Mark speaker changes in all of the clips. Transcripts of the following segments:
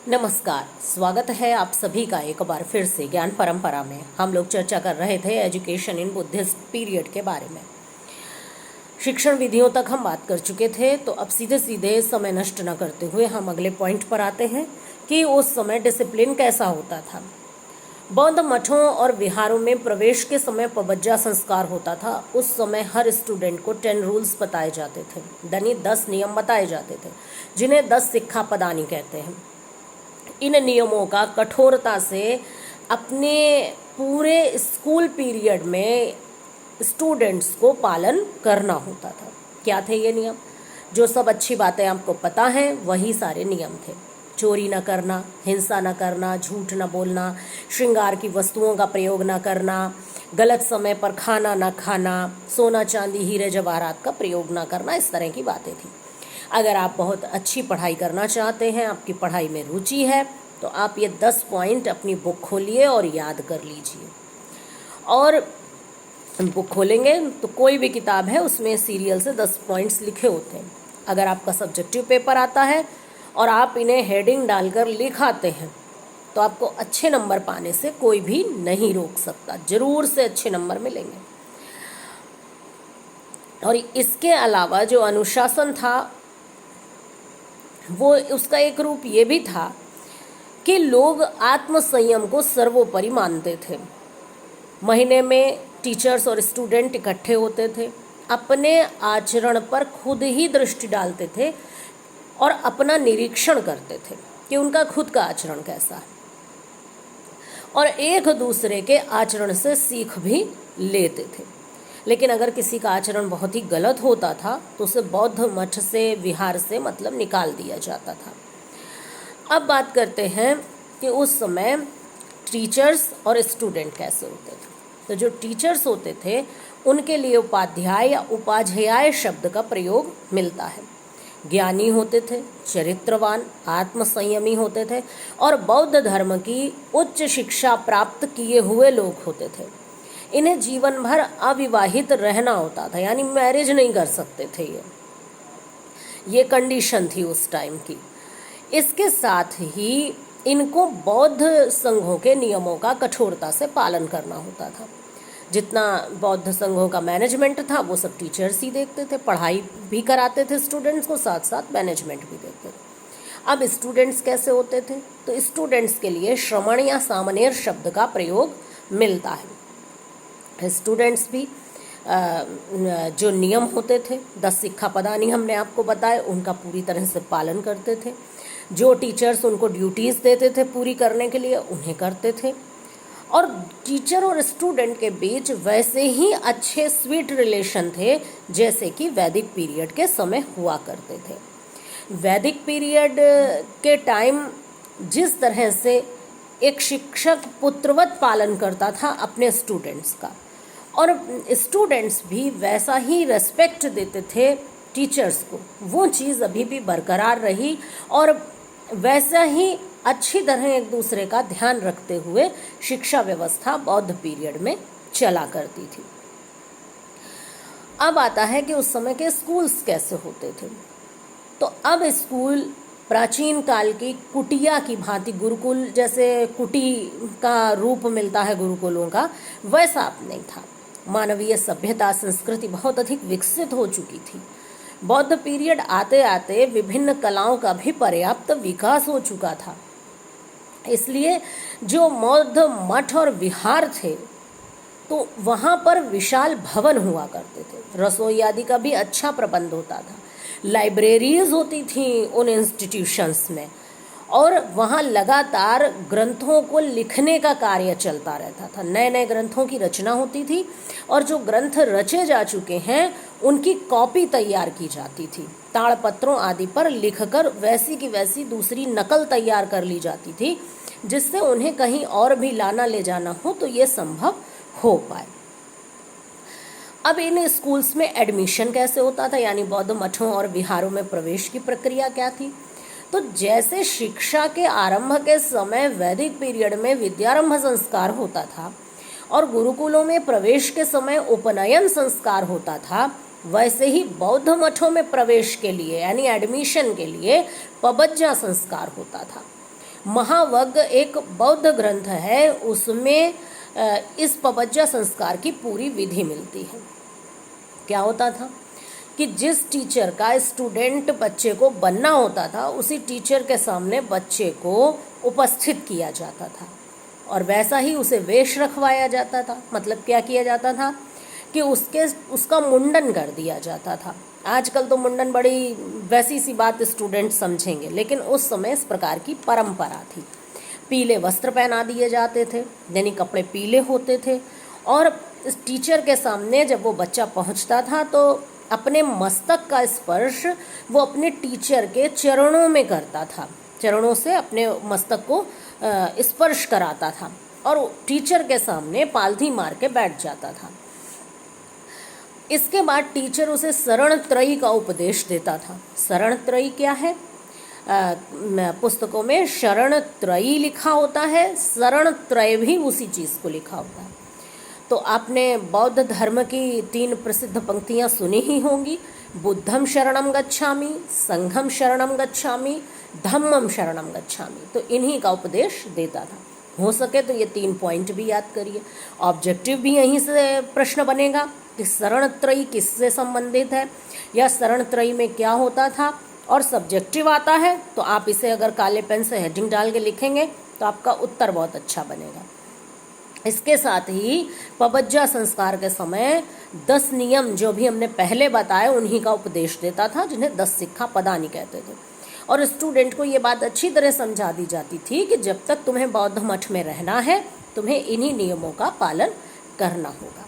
Speaker 1: नमस्कार, स्वागत है आप सभी का एक बार फिर से ज्ञान परंपरा में। हम लोग चर्चा कर रहे थे एजुकेशन इन बुद्धिस्ट पीरियड के बारे में। शिक्षण विधियों तक हम बात कर चुके थे, तो अब सीधे सीधे समय नष्ट न करते हुए हम अगले पॉइंट पर आते हैं कि उस समय डिसिप्लिन कैसा होता था। बौद्ध मठों और विहारों में प्रवेश के समय पबज्जा संस्कार होता था। उस समय हर स्टूडेंट को 10 रूल्स बताए जाते थे, यानी 10 नियम बताए जाते थे, जिन्हें 10 सिक्खापदानी कहते हैं। इन नियमों का कठोरता से अपने पूरे स्कूल पीरियड में स्टूडेंट्स को पालन करना होता था। क्या थे ये नियम? जो सब अच्छी बातें आपको पता हैं वही सारे नियम थे। चोरी न करना, हिंसा न करना, झूठ न बोलना, श्रृंगार की वस्तुओं का प्रयोग न करना, गलत समय पर खाना न खाना, सोना चांदी हीरे जवाहरात का प्रयोग न करना, इस तरह की बातें थी। अगर आप बहुत अच्छी पढ़ाई करना चाहते हैं, आपकी पढ़ाई में रुचि है, तो आप ये 10 पॉइंट अपनी बुक खोलिए और याद कर लीजिए। और बुक खोलेंगे तो कोई भी किताब है उसमें सीरियल से 10 पॉइंट्स लिखे होते हैं। अगर आपका सब्जेक्टिव पेपर आता है और आप इन्हें हेडिंग डालकर लिखाते हैं तो आपको अच्छे नंबर पाने से कोई भी नहीं रोक सकता, जरूर से अच्छे नंबर मिलेंगे। और इसके अलावा जो अनुशासन था वो उसका एक रूप ये भी था कि लोग आत्मसंयम को सर्वोपरि मानते थे। महीने में टीचर्स और स्टूडेंट इकट्ठे होते थे, अपने आचरण पर खुद ही दृष्टि डालते थे और अपना निरीक्षण करते थे कि उनका खुद का आचरण कैसा है, और एक दूसरे के आचरण से सीख भी लेते थे। लेकिन अगर किसी का आचरण बहुत ही गलत होता था तो उसे बौद्ध मठ से, विहार से मतलब निकाल दिया जाता था। अब बात करते हैं कि उस समय टीचर्स और स्टूडेंट कैसे होते थे। तो जो टीचर्स होते थे उनके लिए उपाध्याय या उपाध्याय शब्द का प्रयोग मिलता है। ज्ञानी होते थे, चरित्रवान, आत्मसंयमी होते थे और बौद्ध धर्म की उच्च शिक्षा प्राप्त किए हुए लोग होते थे। इन्हें जीवन भर अविवाहित रहना होता था, यानी मैरिज नहीं कर सकते थे। ये कंडीशन थी उस टाइम की। इसके साथ ही इनको बौद्ध संघों के नियमों का कठोरता से पालन करना होता था। जितना बौद्ध संघों का मैनेजमेंट था वो सब टीचर्स ही देखते थे, पढ़ाई भी कराते थे स्टूडेंट्स को, साथ साथ मैनेजमेंट भी देखते थे। अब स्टूडेंट्स कैसे होते थे? तो स्टूडेंट्स के लिए श्रमण या सामनेर शब्द का प्रयोग मिलता है। स्टूडेंट्स भी जो नियम होते थे, 10 सिक्खापदानी हमने आपको बताए, उनका पूरी तरह से पालन करते थे। जो टीचर्स उनको ड्यूटीज़ देते थे पूरी करने के लिए, उन्हें करते थे। और टीचर और स्टूडेंट के बीच वैसे ही अच्छे स्वीट रिलेशन थे जैसे कि वैदिक पीरियड के समय हुआ करते थे। वैदिक पीरियड के टाइम जिस तरह से एक शिक्षक पुत्रवत पालन करता था अपने स्टूडेंट्स का, और स्टूडेंट्स भी वैसा ही रेस्पेक्ट देते थे टीचर्स को, वो चीज़ अभी भी बरकरार रही और वैसा ही अच्छी तरह एक दूसरे का ध्यान रखते हुए शिक्षा व्यवस्था बौद्ध पीरियड में चला करती थी। अब आता है कि उस समय के स्कूल्स कैसे होते थे। तो अब स्कूल प्राचीन काल की कुटिया की भांति, गुरुकुल जैसे कुटी का रूप मिलता है गुरुकुलों का, वैसा अब नहीं था। मानवीय सभ्यता, संस्कृति बहुत अधिक विकसित हो चुकी थी। बौद्ध पीरियड आते आते विभिन्न कलाओं का भी पर्याप्त विकास हो चुका था। इसलिए जो बौद्ध मठ और विहार थे तो वहाँ पर विशाल भवन हुआ करते थे, रसोई आदि का भी अच्छा प्रबंध होता था, लाइब्रेरीज होती थी उन इंस्टीट्यूशंस में, और वहाँ लगातार ग्रंथों को लिखने का कार्य चलता रहता था। नए नए ग्रंथों की रचना होती थी और जो ग्रंथ रचे जा चुके हैं उनकी कॉपी तैयार की जाती थी। ताड़पत्रों आदि पर लिखकर वैसी की वैसी दूसरी नकल तैयार कर ली जाती थी, जिससे उन्हें कहीं और भी लाना ले जाना हो तो ये संभव हो पाए। अब इन स्कूल्स में एडमिशन कैसे होता था, यानी बौद्ध मठों और विहारों में प्रवेश की प्रक्रिया क्या थी? तो जैसे शिक्षा के आरंभ के समय वैदिक पीरियड में विद्यारंभ संस्कार होता था और गुरुकुलों में प्रवेश के समय उपनयन संस्कार होता था, वैसे ही बौद्ध मठों में प्रवेश के लिए यानी एडमिशन के लिए पबज्जा संस्कार होता था। महावग्ग एक बौद्ध ग्रंथ है, उसमें इस पवज्जा संस्कार की पूरी विधि मिलती है। क्या होता था कि जिस टीचर का स्टूडेंट बच्चे को बनना होता था, उसी टीचर के सामने बच्चे को उपस्थित किया जाता था और वैसा ही उसे वेश रखवाया जाता था। मतलब क्या किया जाता था कि उसका मुंडन कर दिया जाता था। आजकल तो मुंडन बड़ी वैसी सी बात स्टूडेंट समझेंगे, लेकिन उस समय इस प्रकार की परंपरा थी। पीले वस्त्र पहना दिए जाते थे, यानी कपड़े पीले होते थे, और इस टीचर के सामने जब वो बच्चा पहुंचता था तो अपने मस्तक का स्पर्श वो अपने टीचर के चरणों में करता था, चरणों से अपने मस्तक को स्पर्श कराता था और टीचर के सामने पालथी मार के बैठ जाता था। इसके बाद टीचर उसे शरण त्रयी का उपदेश देता था। शरण त्रयी क्या है? पुस्तकों में शरण त्रयी लिखा होता है, शरण त्रय भी उसी चीज़ को लिखा होता है। तो आपने बौद्ध धर्म की 3 प्रसिद्ध पंक्तियां सुनी ही होंगी, बुद्धम शरणम गच्छामि, संघम शरणम गच्छामि, धम्मम शरणम गच्छामि। तो इन्हीं का उपदेश देता था। हो सके तो ये 3 पॉइंट भी याद करिए। ऑब्जेक्टिव भी यहीं से प्रश्न बनेगा कि शरण त्रयी किससे संबंधित है या शरण त्रयी में क्या होता था, और सब्जेक्टिव आता है तो आप इसे अगर काले पेन से हेडिंग डाल के लिखेंगे तो आपका उत्तर बहुत अच्छा बनेगा। इसके साथ ही पवज्जा संस्कार के समय 10 नियम जो भी हमने पहले बताए उन्हीं का उपदेश देता था, जिन्हें 10 सिक्खा पदानी कहते थे। और स्टूडेंट को ये बात अच्छी तरह समझा दी जाती थी कि जब तक तुम्हें बौद्ध मठ में रहना है, तुम्हें इन्हीं नियमों का पालन करना होगा।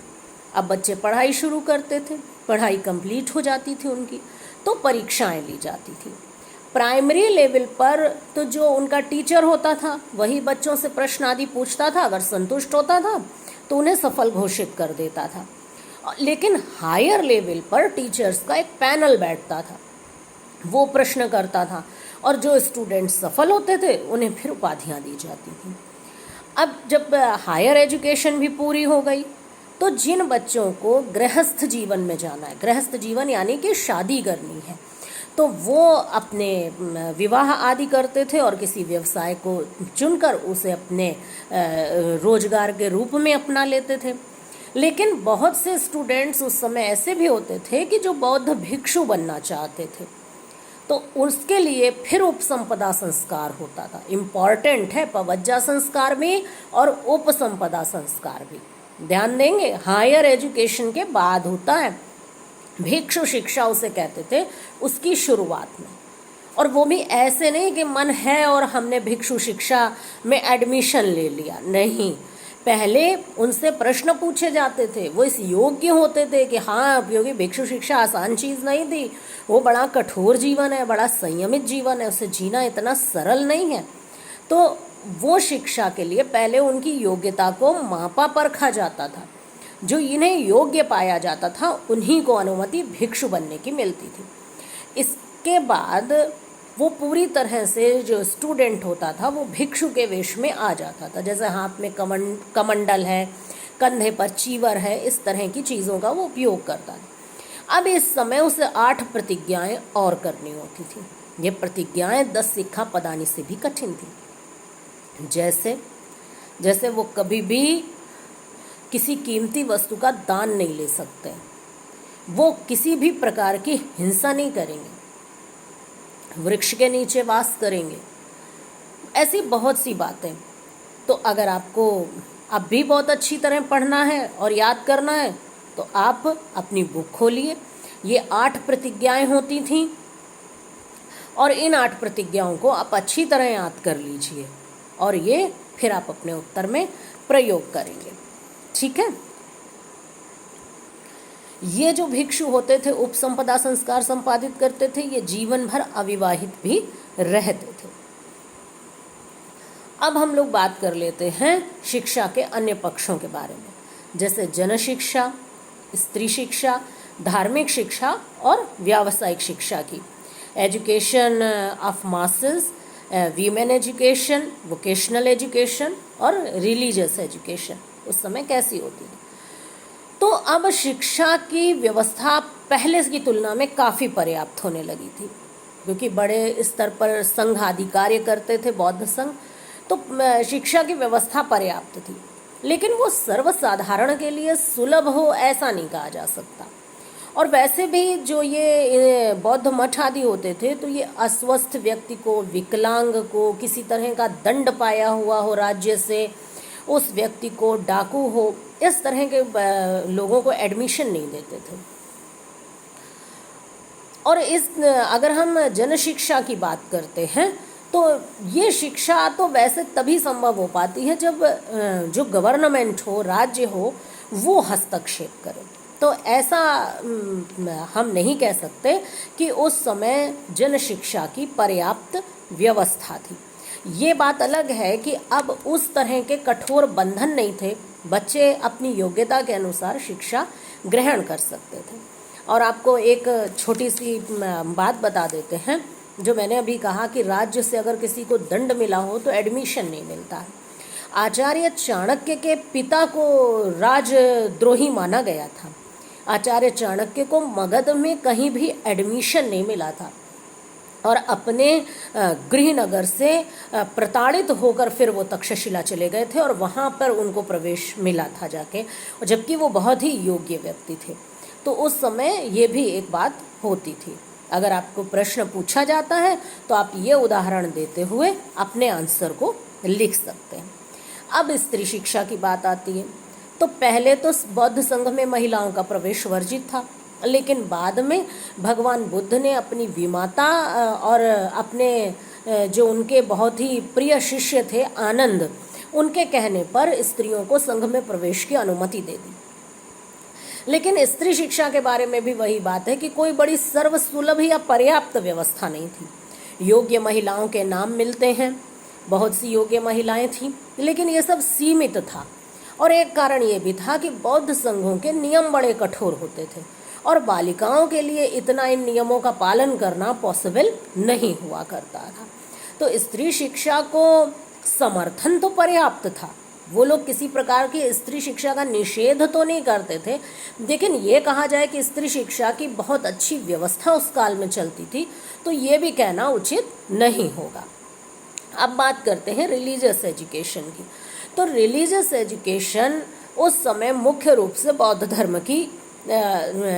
Speaker 1: अब बच्चे पढ़ाई शुरू करते थे, पढ़ाई कंप्लीट हो जाती थी उनकी, तो परीक्षाएं ली जाती थी। प्राइमरी लेवल पर तो जो उनका टीचर होता था वही बच्चों से प्रश्न आदि पूछता था, अगर संतुष्ट होता था तो उन्हें सफल घोषित कर देता था। लेकिन हायर लेवल पर टीचर्स का एक पैनल बैठता था, वो प्रश्न करता था, और जो स्टूडेंट सफल होते थे उन्हें फिर उपाधियाँ दी जाती थी। अब जब हायर एजुकेशन भी पूरी हो गई तो जिन बच्चों को गृहस्थ जीवन में जाना है, गृहस्थ जीवन यानी कि शादी करनी है, तो वो अपने विवाह आदि करते थे और किसी व्यवसाय को चुनकर उसे अपने रोजगार के रूप में अपना लेते थे। लेकिन बहुत से स्टूडेंट्स उस समय ऐसे भी होते थे कि जो बौद्ध भिक्षु बनना चाहते थे, तो उसके लिए फिर उपसंपदा संस्कार होता था। इम्पॉर्टेंट है पवज्जा संस्कार भी और उपसंपदा संस्कार भी, ध्यान देंगे। हायर एजुकेशन के बाद होता है, भिक्षु शिक्षा उसे कहते थे उसकी शुरुआत में। और वो भी ऐसे नहीं कि मन है और हमने भिक्षु शिक्षा में एडमिशन ले लिया, नहीं, पहले उनसे प्रश्न पूछे जाते थे, वो इस योग्य होते थे कि हाँ, क्योंकि भिक्षु शिक्षा आसान चीज़ नहीं थी, वो बड़ा कठोर जीवन है, बड़ा संयमित जीवन है, उसे जीना इतना सरल नहीं है। तो वो शिक्षा के लिए पहले उनकी योग्यता को मापा परखा जाता था। जो इन्हें योग्य पाया जाता था उन्हीं को अनुमति भिक्षु बनने की मिलती थी। इसके बाद वो पूरी तरह से जो स्टूडेंट होता था वो भिक्षु के वेश में आ जाता था। जैसे हाथ में कमंडल है, कंधे पर चीवर है, इस तरह की चीज़ों का वो उपयोग करता था। अब इस समय उसे 8 प्रतिज्ञाएं और करनी होती थी। ये प्रतिज्ञाएं 10 सिक्खा पदानी से भी कठिन थी। जैसे वो कभी भी किसी कीमती वस्तु का दान नहीं ले सकते, वो किसी भी प्रकार की हिंसा नहीं करेंगे, वृक्ष के नीचे वास करेंगे, ऐसी बहुत सी बातें। तो अगर आपको अब भी बहुत अच्छी तरह पढ़ना है और याद करना है तो आप अपनी बुक खोलिए। ये 8 प्रतिज्ञाएं होती थीं और इन 8 प्रतिज्ञाओं को आप अच्छी तरह याद कर लीजिए और ये फिर आप अपने उत्तर में प्रयोग करेंगे, ठीक है। ये जो भिक्षु होते थे उपसंपदा संस्कार संपादित करते थे, ये जीवन भर अविवाहित भी रहते थे। अब हम लोग बात कर लेते हैं शिक्षा के अन्य पक्षों के बारे में, जैसे जन शिक्षा, स्त्री शिक्षा, धार्मिक शिक्षा और व्यावसायिक शिक्षा की। Education of masses, women education, vocational education और रिलीजियस एजुकेशन उस समय कैसी होती थी। तो अब शिक्षा की व्यवस्था पहले की तुलना में काफ़ी पर्याप्त होने लगी थी। क्योंकि बड़े स्तर पर संघ आदि कार्य करते थे बौद्ध संघ, तो शिक्षा की व्यवस्था पर्याप्त थी। लेकिन वो सर्वसाधारण के लिए सुलभ हो ऐसा नहीं कहा जा सकता। और वैसे भी जो ये बौद्ध मठ आदि होते थे, तो ये अस्वस्थ व्यक्ति को, विकलांग को, किसी तरह का दंड पाया हुआ हो राज्य से, उस व्यक्ति को, डाकू हो, इस तरह के लोगों को एडमिशन नहीं देते थे। और इस अगर हम जन शिक्षा की बात करते हैं, तो ये शिक्षा तो वैसे तभी संभव हो पाती है जब जो गवर्नमेंट हो, राज्य हो, वो हस्तक्षेप करे। तो ऐसा हम नहीं कह सकते कि उस समय जन शिक्षा की पर्याप्त व्यवस्था थी। ये बात अलग है कि अब उस तरह के कठोर बंधन नहीं थे, बच्चे अपनी योग्यता के अनुसार शिक्षा ग्रहण कर सकते थे। और आपको एक छोटी सी बात बता देते हैं, जो मैंने अभी कहा कि राज्य से अगर किसी को दंड मिला हो तो एडमिशन नहीं मिलता है। आचार्य चाणक्य के पिता को राजद्रोही माना गया था। आचार्य चाणक्य को मगध में कहीं भी एडमिशन नहीं मिला था और अपने गृहनगर से प्रताड़ित होकर फिर वो तक्षशिला चले गए थे और वहाँ पर उनको प्रवेश मिला था जाके, जबकि वो बहुत ही योग्य व्यक्ति थे। तो उस समय ये भी एक बात होती थी। अगर आपको प्रश्न पूछा जाता है तो आप ये उदाहरण देते हुए अपने आंसर को लिख सकते हैं। अब स्त्री शिक्षा की बात आती है, तो पहले तो बौद्ध संघ में महिलाओं का प्रवेश वर्जित था, लेकिन बाद में भगवान बुद्ध ने अपनी विमाता और अपने जो उनके बहुत ही प्रिय शिष्य थे आनंद, उनके कहने पर स्त्रियों को संघ में प्रवेश की अनुमति दे दी। लेकिन स्त्री शिक्षा के बारे में भी वही बात है कि कोई बड़ी सर्वसुलभ या पर्याप्त व्यवस्था नहीं थी। योग्य महिलाओं के नाम मिलते हैं, बहुत सी योग्य महिलाएं थीं, लेकिन ये सब सीमित था। और एक कारण ये भी था कि बौद्ध संघों के नियम बड़े कठोर होते थे और बालिकाओं के लिए इतना इन नियमों का पालन करना पॉसिबल नहीं हुआ करता था। तो स्त्री शिक्षा को समर्थन तो पर्याप्त था, वो लोग किसी प्रकार की स्त्री शिक्षा का निषेध तो नहीं करते थे, लेकिन ये कहा जाए कि स्त्री शिक्षा की बहुत अच्छी व्यवस्था उस काल में चलती थी, तो ये भी कहना उचित नहीं होगा। अब बात करते हैं रिलीजियस एजुकेशन की। तो रिलीजियस एजुकेशन उस समय मुख्य रूप से बौद्ध धर्म की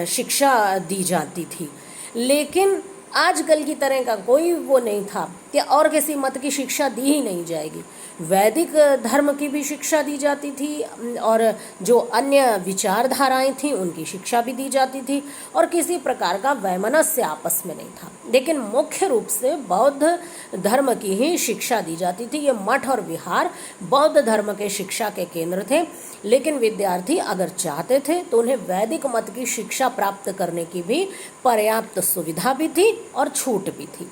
Speaker 1: शिक्षा दी जाती थी, लेकिन आजकल की तरह का कोई वो नहीं था कि और किसी मत की शिक्षा दी ही नहीं जाएगी। वैदिक धर्म की भी शिक्षा दी जाती थी और जो अन्य विचारधाराएं थीं उनकी शिक्षा भी दी जाती थी और किसी प्रकार का वैमनस्य आपस में नहीं था, लेकिन मुख्य रूप से बौद्ध धर्म की ही शिक्षा दी जाती थी। ये मठ और विहार बौद्ध धर्म के शिक्षा के केंद्र थे, लेकिन विद्यार्थी अगर चाहते थे तो उन्हें वैदिक मत की शिक्षा प्राप्त करने की भी पर्याप्त सुविधा भी थी और छूट भी थी।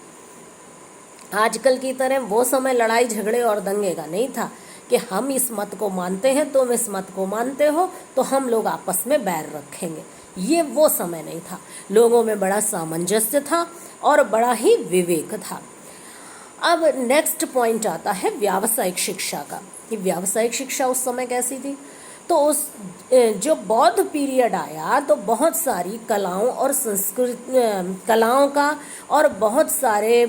Speaker 1: आजकल की तरह वो समय लड़ाई झगड़े और दंगे का नहीं था कि हम इस मत को मानते हैं, तुम इस मत को मानते हो, तो हम लोग आपस में बैर रखेंगे। ये वो समय नहीं था। लोगों में बड़ा सामंजस्य था और बड़ा ही विवेक था। अब नेक्स्ट पॉइंट आता है व्यावसायिक शिक्षा का, कि व्यावसायिक शिक्षा उस समय कैसी थी। तो उस जो बौद्ध पीरियड आया तो बहुत सारी कलाओं और कलाओं का और बहुत सारे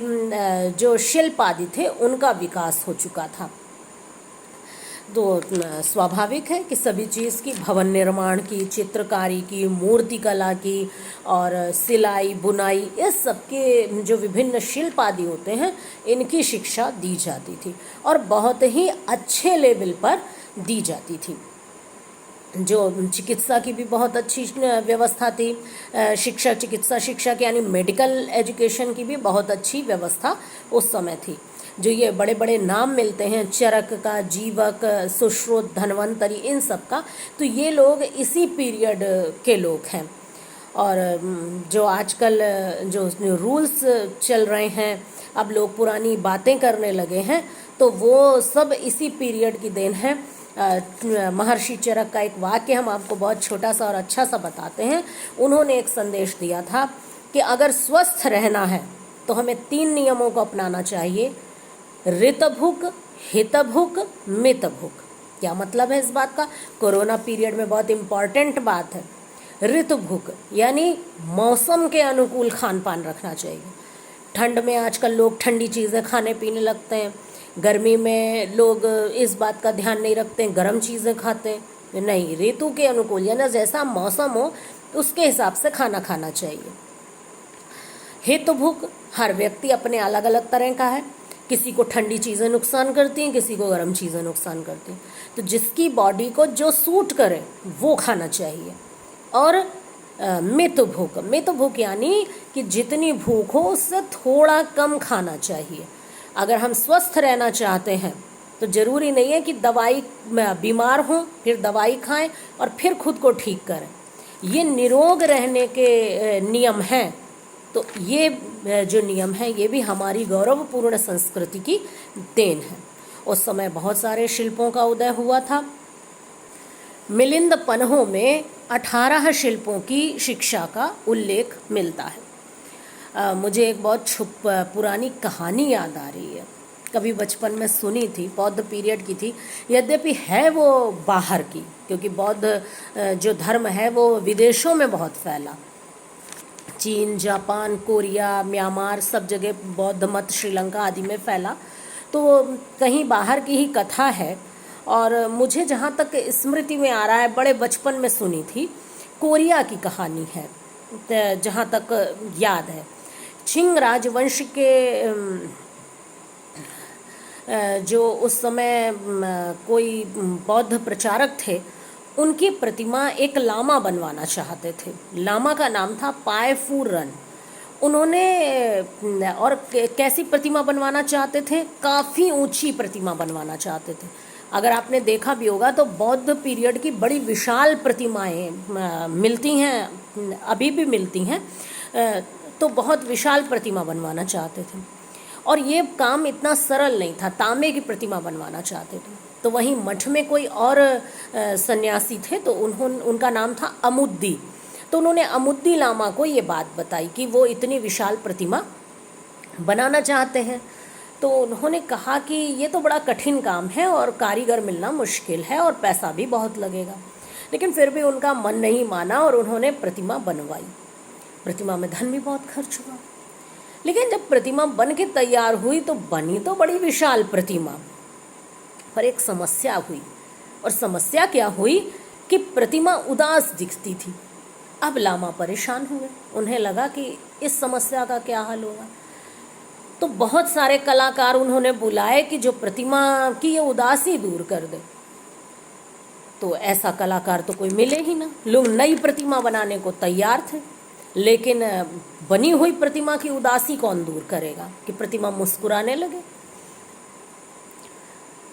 Speaker 1: जो शिल्प आदि थे उनका विकास हो चुका था। तो स्वाभाविक है कि सभी चीज़ की, भवन निर्माण की, चित्रकारी की, मूर्ति कला की और सिलाई बुनाई, इस सब के जो विभिन्न शिल्प आदि होते हैं इनकी शिक्षा दी जाती थी और बहुत ही अच्छे लेवल पर दी जाती थी। जो चिकित्सा की भी बहुत अच्छी व्यवस्था थी, चिकित्सा शिक्षा की यानी मेडिकल एजुकेशन की भी बहुत अच्छी व्यवस्था उस समय थी। जो ये बड़े बड़े नाम मिलते हैं, चरक का, जीवक, सुश्रुत, धन्वंतरी, इन सब का, तो ये लोग इसी पीरियड के लोग हैं। और जो आजकल जो रूल्स चल रहे हैं, अब लोग पुरानी बातें करने लगे हैं, तो वो सब इसी पीरियड की देन है। महर्षि चरक का एक वाक्य हम आपको बहुत छोटा सा और अच्छा सा बताते हैं। उन्होंने एक संदेश दिया था कि अगर स्वस्थ रहना है तो हमें 3 नियमों को अपनाना चाहिए: ऋतभुक, हितभुक, मितभुक। क्या मतलब है इस बात का? कोरोना पीरियड में बहुत इम्पॉर्टेंट बात है। ऋतुभुक यानी मौसम के अनुकूल खान पान रखना चाहिए। ठंड में आजकल लोग ठंडी चीज़ें खाने पीने लगते हैं, गर्मी में लोग इस बात का ध्यान नहीं रखते हैं, गर्म चीज़ें खाते हैं। नहीं, ऋतु के अनुकूल यानी जैसा मौसम हो उसके हिसाब से खाना खाना चाहिए। हित भूख हर व्यक्ति अपने अलग अलग तरह का है, किसी को ठंडी चीज़ें नुकसान करती हैं, किसी को गर्म चीज़ें नुकसान करती हैं। तो जिसकी बॉडी को जो सूट करे वो खाना चाहिए। और मित भूख यानी कि जितनी भूख हो उससे थोड़ा कम खाना चाहिए। अगर हम स्वस्थ रहना चाहते हैं तो ज़रूरी नहीं है कि दवाई बीमार हों फिर दवाई खाएं और फिर खुद को ठीक करें। ये निरोग रहने के नियम हैं। तो ये जो नियम है ये भी हमारी गौरवपूर्ण संस्कृति की देन है। उस समय बहुत सारे शिल्पों का उदय हुआ था। मिलिंद पन्हों में 18 शिल्पों की शिक्षा का उल्लेख मिलता है। मुझे एक बहुत पुरानी कहानी याद आ रही है, कभी बचपन में सुनी थी, बौद्ध पीरियड की थी, यद्यपि है वो बाहर की, क्योंकि बौद्ध जो धर्म है वो विदेशों में बहुत फैला। चीन, जापान, कोरिया, म्यांमार सब जगह बौद्ध मत, श्रीलंका आदि में फैला। तो कहीं बाहर की ही कथा है और मुझे जहाँ तक स्मृति में आ रहा है बड़े बचपन में सुनी थी, कोरिया की कहानी है जहाँ तक याद है। छिंग राजवंश के जो उस समय कोई बौद्ध प्रचारक थे, उनकी प्रतिमा एक लामा बनवाना चाहते थे। लामा का नाम था पाय फू रन। उन्होंने और कैसी प्रतिमा बनवाना चाहते थे? काफ़ी ऊंची प्रतिमा बनवाना चाहते थे। अगर आपने देखा भी होगा तो बौद्ध पीरियड की बड़ी विशाल प्रतिमाएं मिलती हैं, अभी भी मिलती हैं। तो बहुत विशाल प्रतिमा बनवाना चाहते थे और ये काम इतना सरल नहीं था, तांबे की प्रतिमा बनवाना चाहते थे। तो वहीं मठ में कोई और सन्यासी थे, तो उनका नाम था अमुद्दी। तो उन्होंने अमुद्दी लामा को ये बात बताई कि वो इतनी विशाल प्रतिमा बनाना चाहते हैं। तो उन्होंने कहा कि ये तो बड़ा कठिन काम है और कारीगर मिलना मुश्किल है और पैसा भी बहुत लगेगा। लेकिन फिर भी उनका मन नहीं माना और उन्होंने प्रतिमा बनवाई। प्रतिमा में धन भी बहुत खर्च हुआ, लेकिन जब प्रतिमा बन के तैयार हुई तो बनी तो बड़ी विशाल प्रतिमा, पर एक समस्या हुई। और समस्या क्या हुई कि प्रतिमा उदास दिखती थी। अब लामा परेशान हुए, उन्हें लगा कि इस समस्या का क्या हल होगा। तो बहुत सारे कलाकार उन्होंने बुलाए कि जो प्रतिमा की ये उदासी दूर कर दे। तो ऐसा कलाकार तो कोई मिले ही ना। लोग नई प्रतिमा बनाने को तैयार थे, लेकिन बनी हुई प्रतिमा की उदासी कौन दूर करेगा कि प्रतिमा मुस्कुराने लगे।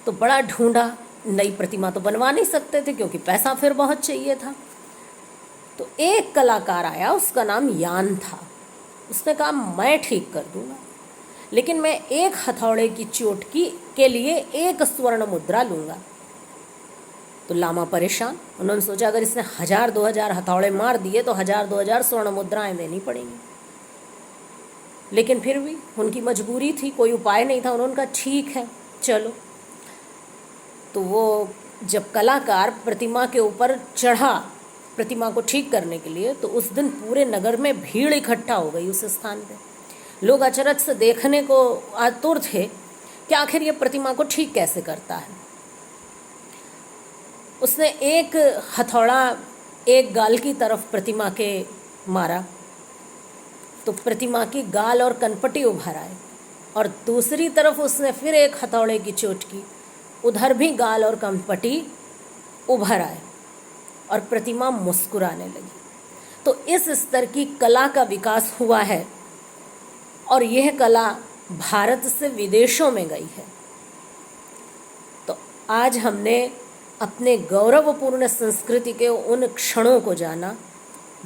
Speaker 1: तो बड़ा ढूंढा, नई प्रतिमा तो बनवा नहीं सकते थे क्योंकि पैसा फिर बहुत चाहिए था। तो एक कलाकार आया, उसका नाम यान था। उसने कहा मैं ठीक कर दूंगा, लेकिन मैं एक हथौड़े की चोट के लिए एक स्वर्ण मुद्रा लूंगा। तो लामा परेशान, उन्होंने सोचा अगर इसने 1000-2000 हथौड़े मार दिए तो 1000-2000 स्वर्ण मुद्राएं देनी पड़ेंगी। लेकिन फिर भी उनकी मजबूरी थी, कोई उपाय नहीं था। उन्होंने कहा ठीक है चलो। तो वो जब कलाकार प्रतिमा के ऊपर चढ़ा प्रतिमा को ठीक करने के लिए, तो उस दिन पूरे नगर में भीड़ इकट्ठा हो गई उस स्थान पे। लोग अचरज से देखने को आतुर थे कि आखिर ये प्रतिमा को ठीक कैसे करता है। उसने एक हथौड़ा एक गाल की तरफ प्रतिमा के मारा तो प्रतिमा की गाल और कनपटी उभर आए, और दूसरी तरफ उसने फिर एक हथौड़े की चोट की, उधर भी गाल और कनपटी उभर आए और प्रतिमा मुस्कुराने लगी। तो इस स्तर की कला का विकास हुआ है और यह कला भारत से विदेशों में गई है। तो आज हमने अपने गौरवपूर्ण संस्कृति के उन क्षणों को जाना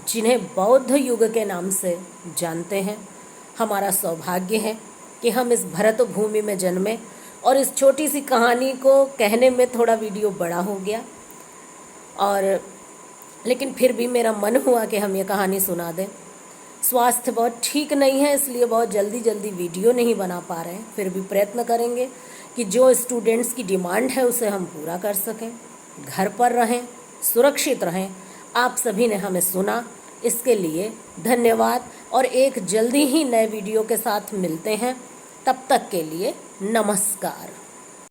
Speaker 1: जिन्हें बौद्ध युग के नाम से जानते हैं। हमारा सौभाग्य है कि हम इस भरत भूमि में जन्मे, और इस छोटी सी कहानी को कहने में थोड़ा वीडियो बड़ा हो गया, और लेकिन फिर भी मेरा मन हुआ कि हम ये कहानी सुना दें। स्वास्थ्य बहुत ठीक नहीं है, इसलिए बहुत जल्दी वीडियो नहीं बना पा रहे हैं। फिर भी प्रयत्न करेंगे कि जो स्टूडेंट्स की डिमांड है उसे हम पूरा कर सकें। घर पर रहें, सुरक्षित रहें। आप सभी ने हमें सुना, इसके लिए धन्यवाद और एक जल्दी ही नए वीडियो के साथ मिलते हैं। तब तक के लिए नमस्कार।